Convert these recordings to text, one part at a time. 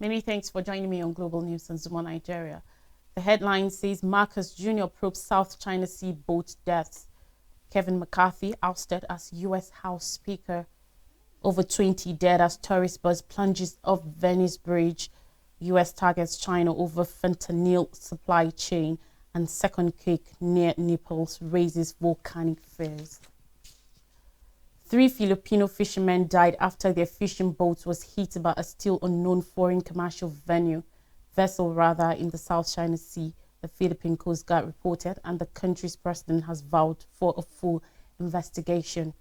Many thanks for joining me on Global News and Zuma Nigeria. The headline says Marcus Jr. probes South China Sea boat deaths. Kevin McCarthy ousted as U.S. House Speaker. Over 20 dead as tourist bus plunges off Venice Bridge. U.S. targets China over fentanyl supply chain. And second quake near Naples raises volcanic fears. 3 Filipino fishermen died after their fishing boat was hit by a still unknown foreign commercial vessel in the South China Sea, the Philippine Coast Guard reported, and the country's president has vowed for a full investigation.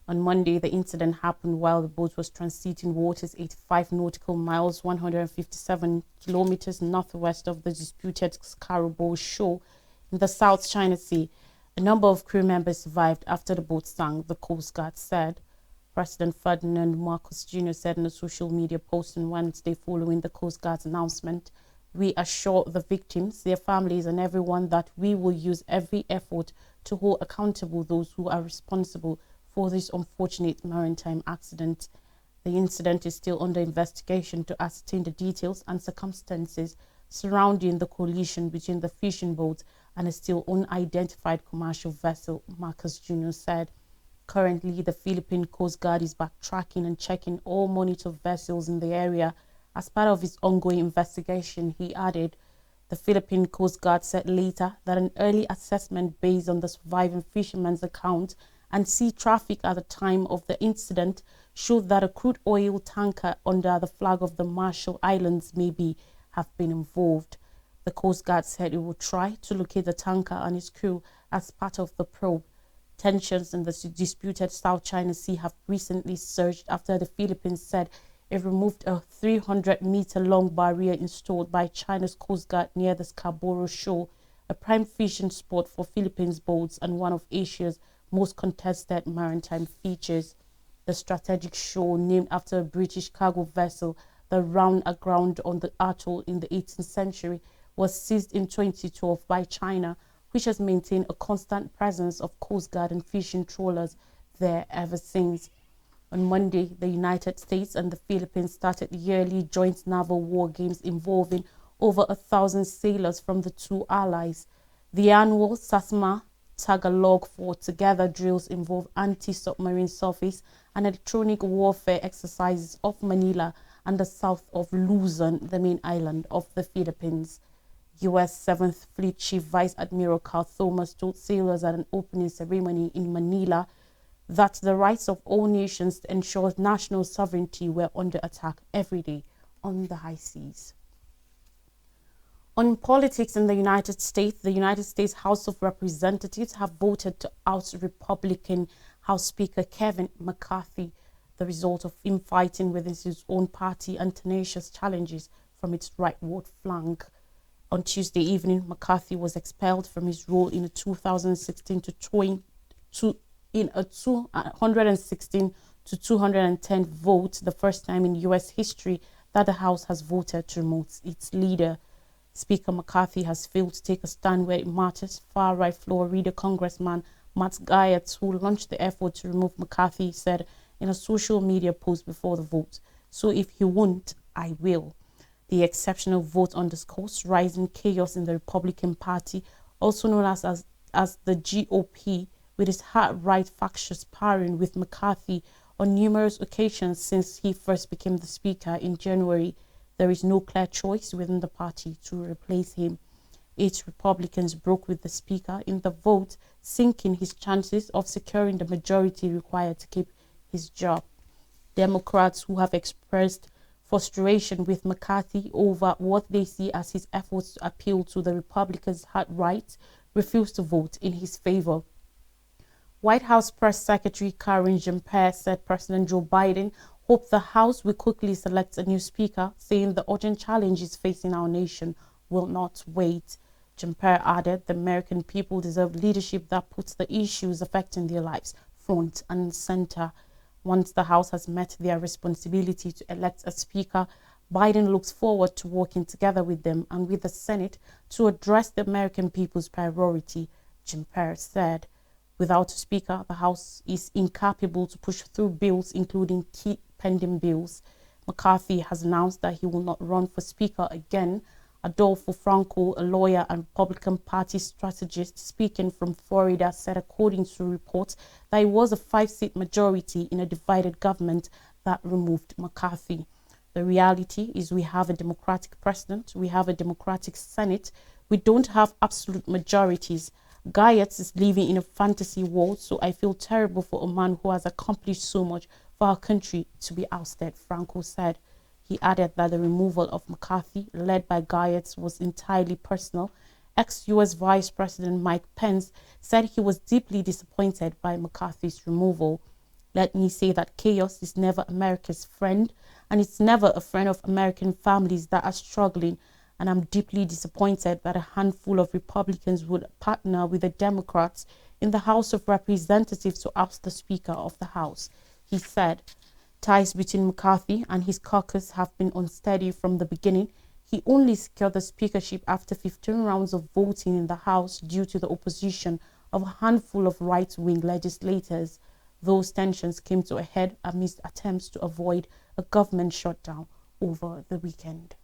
On Monday, the incident happened while the boat was transiting waters 85 nautical miles, 157 kilometers northwest of the disputed Scarborough Shoal in the South China Sea. A number of crew members survived after the boat sank, the Coast Guard said. President Ferdinand Marcos Jr. said in a social media post on Wednesday following the Coast Guard's announcement, "We assure the victims, their families and everyone that we will use every effort to hold accountable those who are responsible for this unfortunate maritime accident." The incident is still under investigation to ascertain the details and circumstances surrounding the collision between the fishing boat and a still unidentified commercial vessel, Marcus Jr. said. Currently, the Philippine Coast Guard is backtracking and checking all monitored vessels in the area as part of its ongoing investigation, he added. The Philippine Coast Guard said later that an early assessment based on the surviving fisherman's account and sea traffic at the time of the incident showed that a crude oil tanker under the flag of the Marshall Islands have been involved. The Coast Guard said it will try to locate the tanker and its crew as part of the probe. Tensions in the disputed South China Sea have recently surged after the Philippines said it removed a 300-meter-long barrier installed by China's Coast Guard near the Scarborough Shoal, a prime fishing spot for Philippines boats and one of Asia's most contested maritime features. The strategic shoal, named after a British cargo vessel that ran aground on the atoll in the 18th century, was seized in 2012 by China, which has maintained a constant presence of Coast Guard and fishing trawlers there ever since. On Monday, the United States and the Philippines started yearly joint naval war games involving over 1,000 sailors from the two allies. The annual SASMA Tagalog Fought Together drills involve anti-submarine surface and electronic warfare exercises off Manila and the south of Luzon, the main island of the Philippines. U.S. 7th Fleet Chief Vice Admiral Carl Thomas told sailors at an opening ceremony in Manila that the rights of all nations to ensure national sovereignty were under attack every day on the high seas. On politics in the United States House of Representatives have voted to oust Republican House Speaker Kevin McCarthy, the result of infighting within his own party and tenacious challenges from its rightward flank. On Tuesday evening, McCarthy was expelled from his role in a 216 to 210 vote, the first time in U.S. history that the House has voted to remove its leader. Speaker McCarthy has failed to take a stand where it matters. Far-right Florida Congressman Matt Gaetz, who launched the effort to remove McCarthy, said in a social media post before the vote, "So if he won't, I will." The exceptional vote underscores rising chaos in the Republican Party, also known as the GOP, with its hard-right factions parring with McCarthy on numerous occasions since he first became the Speaker in January. There is no clear choice within the party to replace him. 8 Republicans broke with the Speaker in the vote, sinking his chances of securing the majority required to keep his job. Democrats, who have expressed frustration with McCarthy over what they see as his efforts to appeal to the Republicans' hard right, refused to vote in his favor. White House Press Secretary Karine Jean-Pierre said President Joe Biden hoped the House will quickly select a new speaker, saying the urgent challenges facing our nation will not wait. Jean-Pierre added the American people deserve leadership that puts the issues affecting their lives front and center. Once the House has met their responsibility to elect a speaker, Biden looks forward to working together with them and with the Senate to address the American people's priority, Jean-Pierre said. Without a speaker, the House is incapable to push through bills, including key pending bills. McCarthy has announced that he will not run for Speaker again. Adolfo Franco, a lawyer and Republican Party strategist speaking from Florida, said, according to reports, that it was a 5-seat majority in a divided government that removed McCarthy. The reality is we have a Democratic president, we have a Democratic Senate, we don't have absolute majorities. Guyatz is living in a fantasy world, so I feel terrible for a man who has accomplished so much for our country to be ousted, Franco said. He added that the removal of McCarthy, led by Guyatz, was entirely personal. Ex-US Vice President Mike Pence said he was deeply disappointed by McCarthy's removal. Let me say that chaos is never America's friend, and it's never a friend of American families that are struggling. And I'm deeply disappointed that a handful of Republicans would partner with the Democrats in the House of Representatives to oust the Speaker of the House, he said. Ties between McCarthy and his caucus have been unsteady from the beginning. He only secured the speakership after 15 rounds of voting in the House due to the opposition of a handful of right-wing legislators. Those tensions came to a head amidst attempts to avoid a government shutdown over the weekend.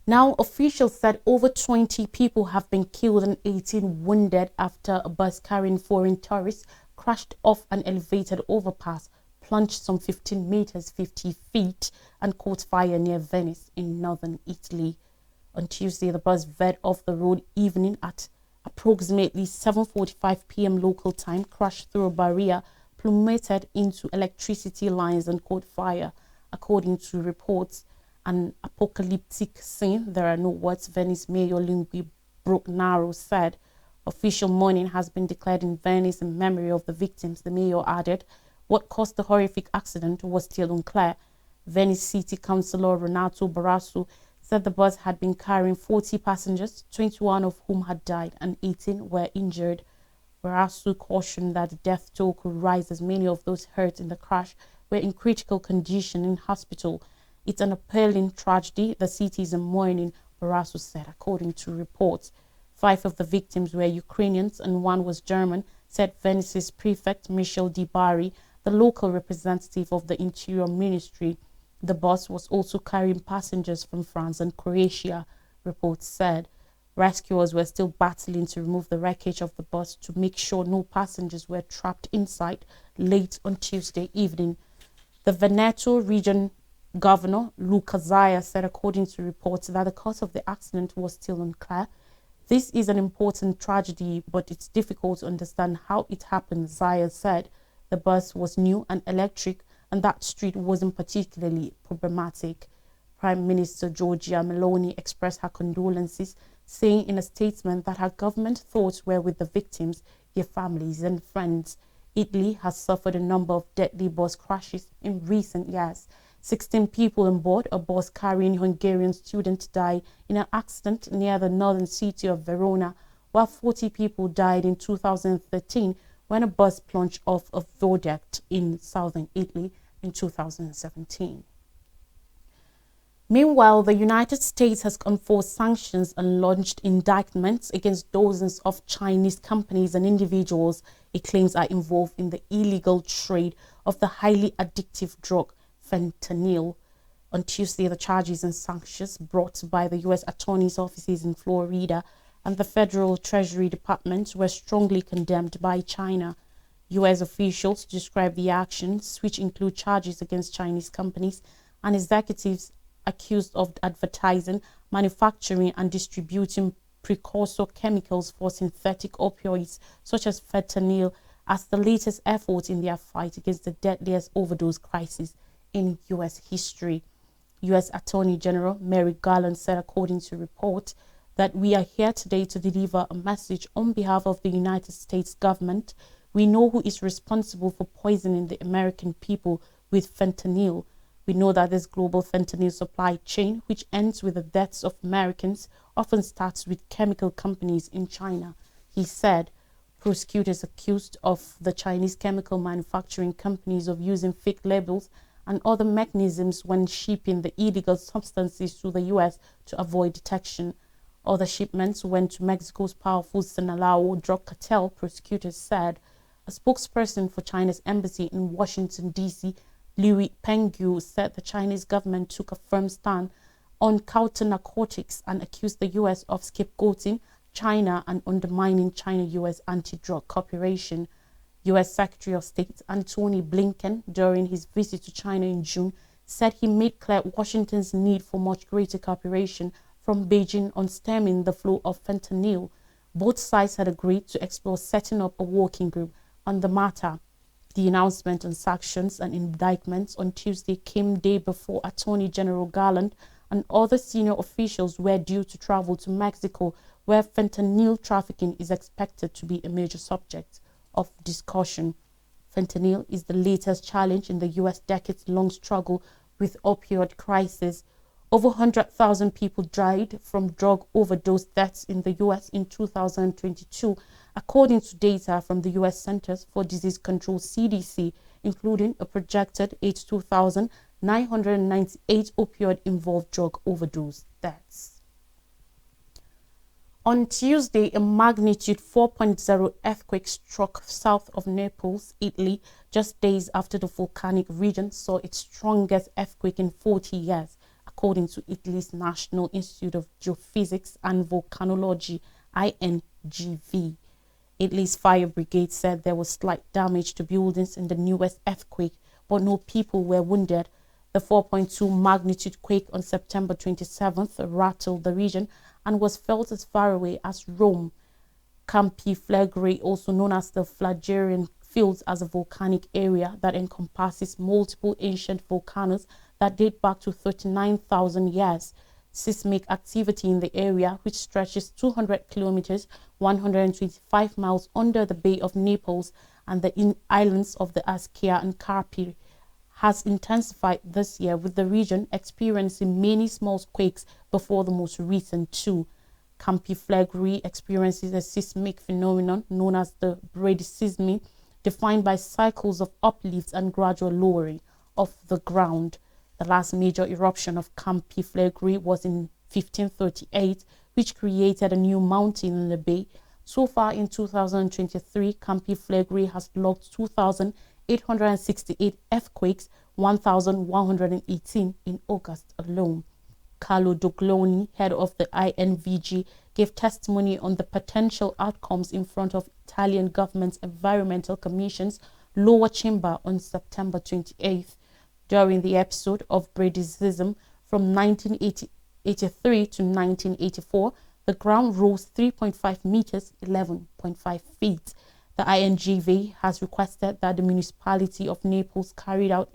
Now, officials said over 20 people have been killed and 18 wounded after a bus carrying foreign tourists crashed off an elevated overpass, plunged some 15 meters, 50 feet, and caught fire near Venice in northern Italy. On Tuesday, the bus veered off the road evening at approximately 7:45 p.m. local time, crashed through a barrier, plummeted into electricity lines, and caught fire. According to reports, an apocalyptic scene. There are no words, Venice Mayor Luigi Brugnaro said. Official mourning has been declared in Venice in memory of the victims, the mayor added. What caused the horrific accident was still unclear. Venice City Councillor Renato Barrasso said the bus had been carrying 40 passengers, 21 of whom had died and 18 were injured. Barrasso cautioned that the death toll could rise as many of those hurt in the crash were in critical condition in hospital. It's an appalling tragedy. The city is in mourning, Barrasso said, according to reports. 5 of the victims were Ukrainians and 1 was German, said Venice's prefect Michel Di Bari, the local representative of the Interior Ministry. The bus was also carrying passengers from France and Croatia, reports said. Rescuers were still battling to remove the wreckage of the bus to make sure no passengers were trapped inside late on Tuesday evening. The Veneto region Governor Luca Zaia said, according to reports, that the cause of the accident was still unclear. This is an important tragedy, but it's difficult to understand how it happened, Zaia said. The bus was new and electric, and that street wasn't particularly problematic. Prime Minister Giorgia Meloni expressed her condolences, saying in a statement that her government thoughts were with the victims, their families and friends. Italy has suffered a number of deadly bus crashes in recent years. 16 people on board a bus carrying Hungarian students died in an accident near the northern city of Verona, while 40 people died in 2013 when a bus plunged off a viaduct in southern Italy in 2017. Meanwhile, the United States has enforced sanctions and launched indictments against dozens of Chinese companies and individuals it claims are involved in the illegal trade of the highly addictive drug fentanyl. On Tuesday, the charges and sanctions brought by the U.S. Attorney's offices in Florida and the Federal Treasury Department were strongly condemned by China. U.S. officials described the actions, which include charges against Chinese companies and executives accused of advertising, manufacturing, and distributing precursor chemicals for synthetic opioids such as fentanyl, as the latest effort in their fight against the deadliest overdose crisis in U.S. history. U.S. Attorney General Merrick Garland said, according to reports, that we are here today to deliver a message on behalf of the United States government. We know who is responsible for poisoning the American people with fentanyl. We know that this global fentanyl supply chain, which ends with the deaths of Americans, often starts with chemical companies in China, he said. Prosecutors accused of the Chinese chemical manufacturing companies of using fake labels and other mechanisms when shipping the illegal substances to the U.S. to avoid detection. Other shipments went to Mexico's powerful Sinaloa drug cartel, prosecutors said. A spokesperson for China's embassy in Washington, D.C., Liu Pengyu said the Chinese government took a firm stand on counter narcotics and accused the U.S. of scapegoating China and undermining China-U.S. anti-drug cooperation. U.S. Secretary of State Antony Blinken, during his visit to China in June, said he made clear Washington's need for much greater cooperation from Beijing on stemming the flow of fentanyl. Both sides had agreed to explore setting up a working group on the matter. The announcement on sanctions and indictments on Tuesday came day before Attorney General Garland and other senior officials were due to travel to Mexico, where fentanyl trafficking is expected to be a major subject of discussion. Fentanyl is the latest challenge in the U.S. decades-long struggle with opioid crisis. Over 100,000 people died from drug overdose deaths in the U.S. in 2022, according to data from the U.S. Centers for Disease Control (CDC), including a projected 82,998 opioid-involved drug overdose deaths. On Tuesday, a magnitude 4.0 earthquake struck south of Naples, Italy, just days after the volcanic region saw its strongest earthquake in 40 years, according to Italy's National Institute of Geophysics and Volcanology, INGV. Italy's fire brigade said there was slight damage to buildings in the newest earthquake, but no people were wounded. The 4.2 magnitude quake on September 27th rattled the region and was felt as far away as Rome. Campi Flegrei, also known as the Flagellarian Fields, as a volcanic area that encompasses multiple ancient volcanoes that date back to 39,000 years. Seismic activity in the area, which stretches 200 kilometers, 125 miles under the Bay of Naples and the islands of the Ischia and Carpi, has intensified this year, with the region experiencing many small quakes before the most recent two. Campi Flegrei experiences a seismic phenomenon known as the bradysesmy, defined by cycles of uplifts and gradual lowering of the ground. The last major eruption of Campi Flegrei was in 1538, which created a new mountain in the bay. So far in 2023, Campi Flegrei has logged 2,868 earthquakes, 1,118 in August alone. Carlo Dogloni, head of the INVG, gave testimony on the potential outcomes in front of Italian government's Environmental Commission's lower chamber on September 28th. During the episode of bradysesmy from 1983 to 1984, the ground rose 3.5 meters, 11.5 feet. The INGV has requested that the municipality of Naples carried out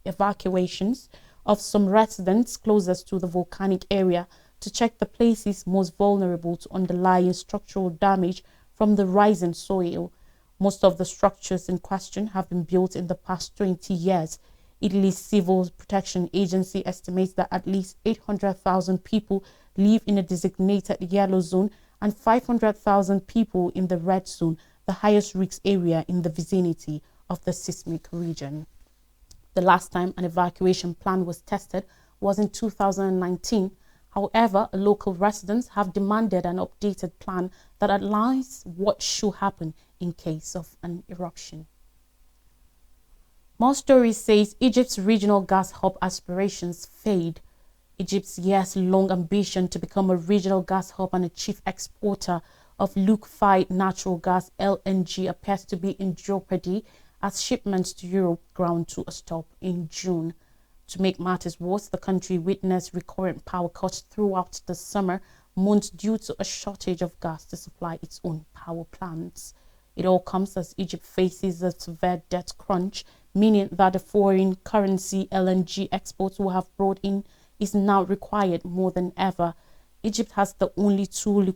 evacuations of some residents closest to the volcanic area to check the places most vulnerable to underlying structural damage from the rising soil. Most of the structures in question have been built in the past 20 years. Italy's Civil Protection Agency estimates that at least 800,000 people live in a designated yellow zone and 500,000 people in the red zone, the highest risk area in the vicinity of the seismic region. The last time an evacuation plan was tested was in 2019. However, local residents have demanded an updated plan that outlines what should happen in case of an eruption. More Stories says Egypt's regional gas hub aspirations fade. Egypt's years-long ambition to become a regional gas hub and a chief exporter of liquefied natural gas (LNG) appears to be in jeopardy as shipments to Europe ground to a stop in June. To make matters worse, the country witnessed recurrent power cuts throughout the summer months due to a shortage of gas to supply its own power plants. It all comes as Egypt faces a severe debt crunch, meaning that the foreign currency LNG exports we have brought in is now required more than ever. Egypt has the only two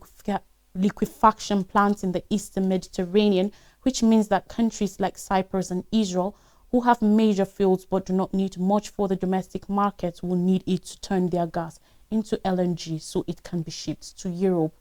liquefaction plants in the Eastern Mediterranean, which means that countries like Cyprus and Israel, who have major fields but do not need much for the domestic market, will need it to turn their gas into LNG so it can be shipped to Europe.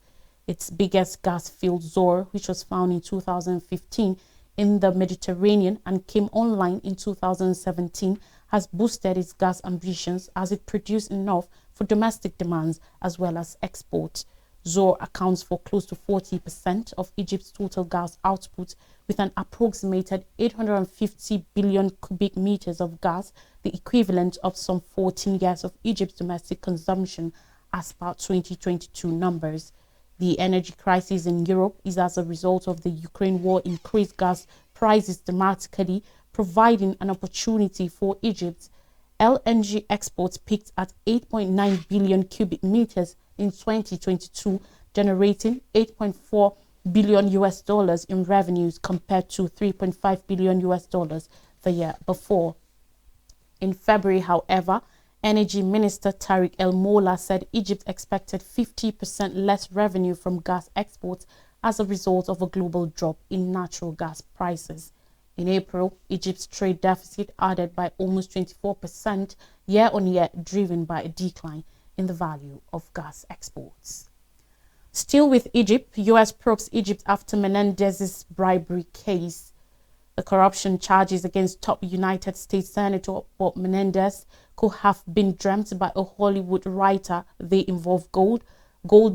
Its biggest gas field, Zohr, which was found in 2015 in the Mediterranean and came online in 2017, has boosted its gas ambitions as it produced enough for domestic demands as well as exports. Zohr accounts for close to 40% of Egypt's total gas output, with an approximated 850 billion cubic meters of gas, the equivalent of some 14 years of Egypt's domestic consumption as per 2022 numbers. The energy crisis in Europe is as a result of the Ukraine war increased gas prices dramatically, providing an opportunity for Egypt. LNG exports peaked at 8.9 billion cubic meters in 2022, generating 8.4 billion US dollars in revenues compared to 3.5 billion US dollars the year before. In February, however, Energy Minister Tariq El Molla said Egypt expected 50% less revenue from gas exports as a result of a global drop in natural gas prices. In April, Egypt's trade deficit added by almost 24% year-on-year, driven by a decline in the value of gas exports. Still with Egypt, U.S. probes Egypt after Menendez's bribery case. The corruption charges against top United States Senator Bob Menendez could have been dreamt by a Hollywood writer. They involve gold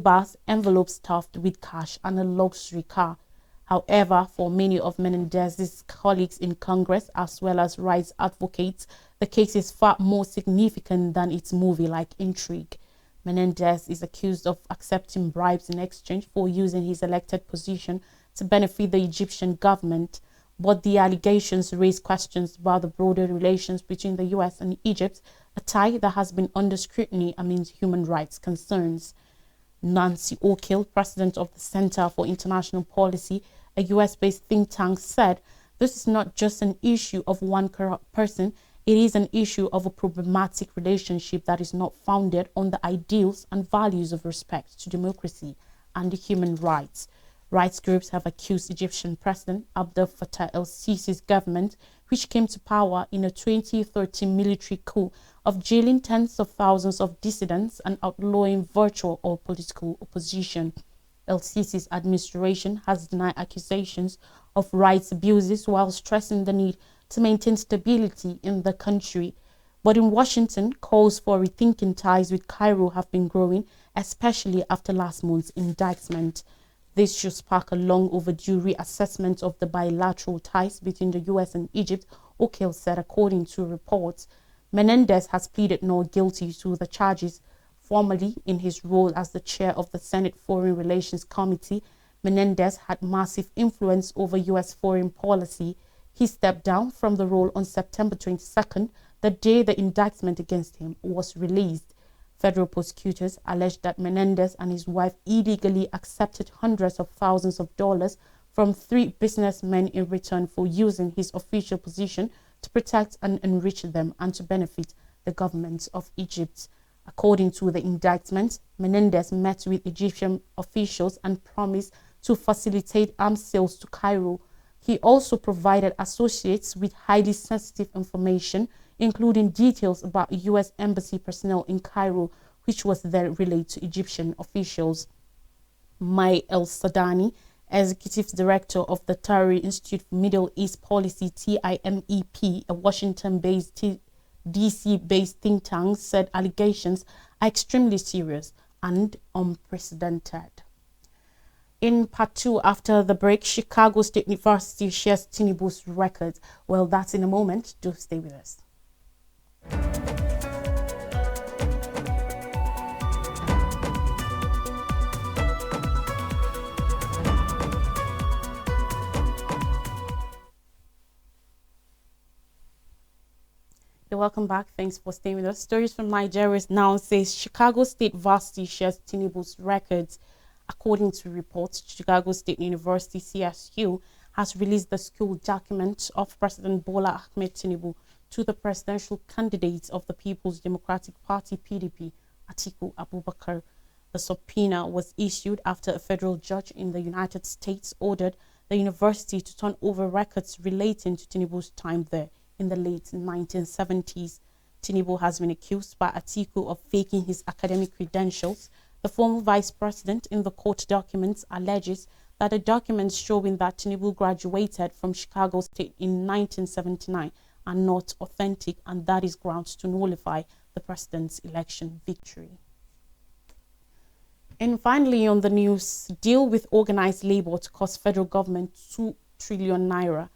bars, envelopes stuffed with cash, and a luxury car. However, for many of Menendez's colleagues in Congress, as well as rights advocates, the case is far more significant than its movie-like intrigue. Menendez is accused of accepting bribes in exchange for using his elected position to benefit the Egyptian government. But the allegations raise questions about the broader relations between the U.S. and Egypt, a tie that has been under scrutiny amid human rights concerns. Nancy O'Kill, president of the Center for International Policy, a U.S.-based think tank, said, "This is not just an issue of one corrupt person, it is an issue of a problematic relationship that is not founded on the ideals and values of respect to democracy and human rights." Rights groups have accused Egyptian President Abdel Fattah el-Sisi's government, which came to power in a 2013 military coup, of jailing tens of thousands of dissidents and outlawing virtual or political opposition. El-Sisi's administration has denied accusations of rights abuses while stressing the need to maintain stability in the country. But in Washington, calls for rethinking ties with Cairo have been growing, especially after last month's indictment. This should spark a long overdue reassessment of the bilateral ties between the U.S. and Egypt, O'Kill said, according to reports. Menendez has pleaded not guilty to the charges. Formerly in his role as the chair of the Senate Foreign Relations Committee, Menendez had massive influence over U.S. foreign policy. He stepped down from the role on September 22nd, the day the indictment against him was released. Federal prosecutors alleged that Menendez and his wife illegally accepted hundreds of thousands of dollars from 3 businessmen in return for using his official position to protect and enrich them and to benefit the government of Egypt. According to the indictment, Menendez met with Egyptian officials and promised to facilitate arms sales to Cairo. He also provided associates with highly sensitive information, including details about U.S. embassy personnel in Cairo, which was then relayed to Egyptian officials. Mai El-Sadani, executive director of the Tahrir Institute for Middle East Policy, TIMEP, a Washington-based DC-based think tank, said allegations are extremely serious and unprecedented. In part 2, after the break, Chicago State University shares Tinubu's record. Well, that's in a moment. Do stay with us. Welcome back. Thanks for staying with us. Stories from Nigeria now says Chicago State Varsity shares Tinubu's records. According to reports, Chicago State University CSU has released the school document of President Bola Ahmed Tinubu to the presidential candidate of the People's Democratic Party PDP, Atiku Abubakar. The subpoena was issued after a federal judge in the United States ordered the university to turn over records relating to Tinubu's time there in the late 1970s. Tinubu has been accused by Atiku of faking his academic credentials. The former vice president in the court documents alleges that the documents showing that Tinubu graduated from Chicago State in 1979 are not authentic, and that is grounds to nullify the president's election victory. And finally, on the news, deal with organized labor to cost federal government 2 trillion naira.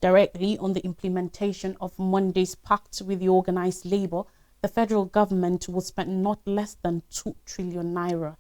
Directly on the implementation of Monday's pact with the organized labor, the federal government will spend not less than 2 trillion naira.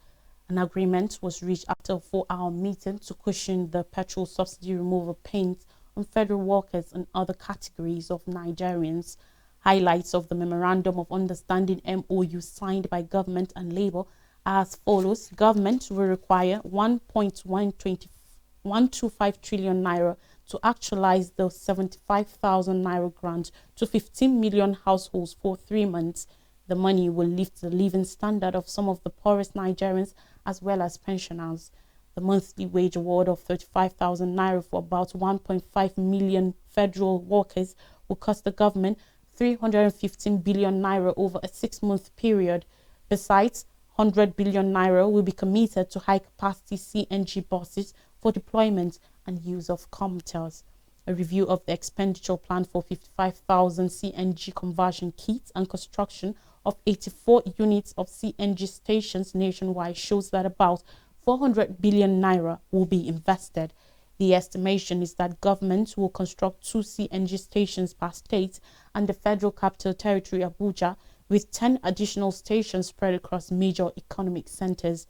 An agreement was reached after a 4-hour meeting to cushion the petrol subsidy removal pains on federal workers and other categories of Nigerians. Highlights of the Memorandum of Understanding MOU signed by government and labor are as follows. Government will require 1.125 trillion naira to actualize the 75,000 naira grant to 15 million households for 3 months. The money will lift the living standard of some of the poorest Nigerians as well as pensioners. The monthly wage award of 35,000 naira for about 1.5 million federal workers will cost the government 315 billion naira over a 6-month period. Besides, 100 billion naira will be committed to high-capacity CNG buses for deployment and use of Comtels. A review of the expenditure plan for 55,000 CNG conversion kits and construction of 84 units of CNG stations nationwide shows that about 400 billion naira will be invested. The estimation is that government will construct 2 CNG stations per state and the Federal Capital Territory, Abuja, with 10 additional stations spread across major economic centers.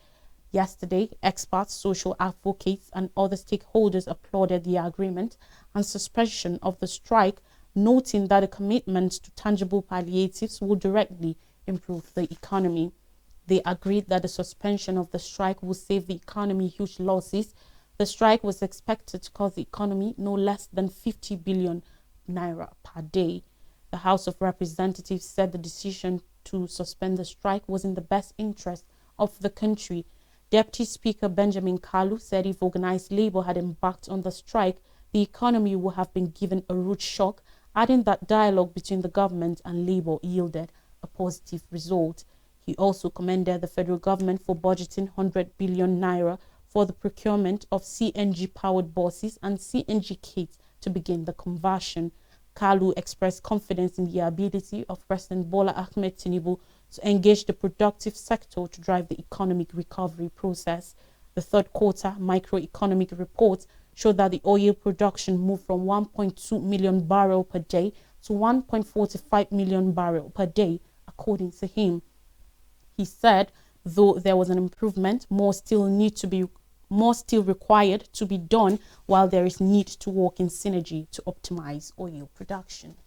Yesterday, experts, social advocates, and other stakeholders applauded the agreement and suspension of the strike, noting that a commitment to tangible palliatives will directly improve the economy. They agreed that the suspension of the strike will save the economy huge losses. The strike was expected to cost the economy no less than 50 billion naira per day. The House of Representatives said the decision to suspend the strike was in the best interest of the country. Deputy Speaker Benjamin Kalu said if organized labor had embarked on the strike, the economy would have been given a rude shock, adding that dialogue between the government and labor yielded a positive result. He also commended the federal government for budgeting 100 billion naira for the procurement of CNG-powered buses and CNG kits to begin the conversion. Kalu expressed confidence in the ability of President Bola Ahmed Tinubu to engage the productive sector to drive the economic recovery process. The third quarter microeconomic report showed that the oil production moved from 1.2 million barrels per day to 1.45 million barrels per day, according to him. He said, though there was an improvement, more still required to be done, while there is need to work in synergy to optimize oil production.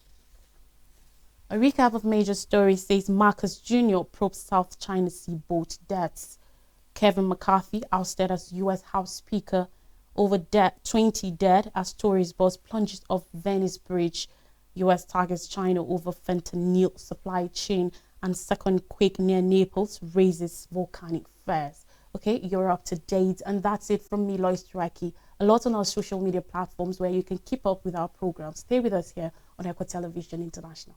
A recap of major stories says Marcus Jr. probes South China Sea boat deaths. Kevin McCarthy ousted as U.S. House Speaker. Over 20 dead as tourist bus plunges off Venice Bridge. U.S. targets China over fentanyl supply chain. And second quake near Naples raises volcanic flares. Okay, you're up to date. And that's it from me, Lois Turaki. A lot on our social media platforms where you can keep up with our programs. Stay with us here on Echo Television International.